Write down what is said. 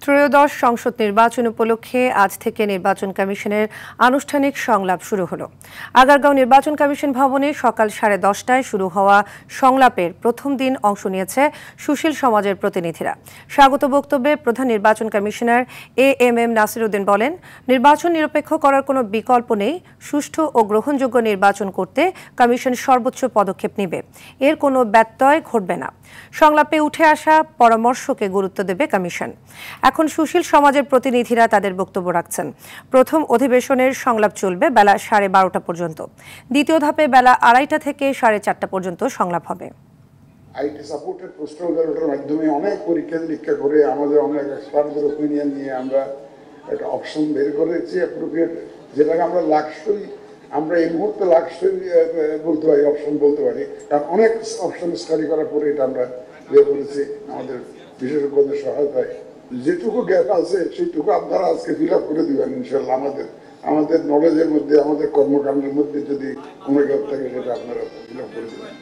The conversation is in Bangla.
ত্রয়োদশ সংসদ নির্বাচন উপলক্ষে আজ থেকে নির্বাচন কমিশনের আনুষ্ঠানিক সংলাপ শুরু হলো। আগারগাঁও নির্বাচন কমিশন ভবনে সকাল 10:30টায় শুরু হওয়া সংলাপের প্রথম দিন অংশ নিয়েছে সুশীল সমাজের প্রতিনিধিরা। স্বাগত বক্তব্যে প্রধান নির্বাচন কমিশনার এএমএম নাসির উদ্দিন বলেন, নির্বাচন নিরপেক্ষ করার কোনো বিকল্প নেই। সুষ্ঠু ও গ্রহণযোগ্য নির্বাচন করতে কমিশন সর্বোচ্চ পদক্ষেপ নেবে। এর কোনো ব্যত্যয় ঘটবে না। সংলাপে উঠে আসা পরামর্শকে গুরুত্ব দেবে কমিশন। এখন সুশীল সমাজের প্রতিনিধিরা তাদের বক্তব্য রাখছেন। প্রথম অধিবেশনের সংলাপ চলবে বেলা 12:30টা পর্যন্ত। দ্বিতীয় ধাপে বেলা 2:30টা থেকে 4:30টা পর্যন্ত সংলাপ হবে। আইটি সাপোর্টেড পোস্টাল ব্যালটের মাধ্যমে অনেক পরীক্ষা নিরীক্ষা করে আমাদের অনেক এক্সপার্টদের ওপিনিয়ন নিয়ে আমরা একটা অপশন বের করেছি অ্যাপ্রোপ্রিয়েট, যেটাকে আমরা এই মুহূর্তে লাক্সই বলতে পারি, অপশন বলতে পারি, কারণ অনেক অপশন স্টাডি করার পরে এটা আমরা বের করেছি আমাদের বিশেষজ্ঞদের সহায়তায়। যেটুকু গ্যাপ আছে সেইটুকু আপনারা আজকে ফিল আপ করে দিবেন ইনশাল্লাহ। আমাদের নলেজের মধ্যে, আমাদের কর্মকাণ্ডের মধ্যে যদি কোনো গ্যাপ থাকে সেটা আপনারা ফিল আপ করে দেবেন।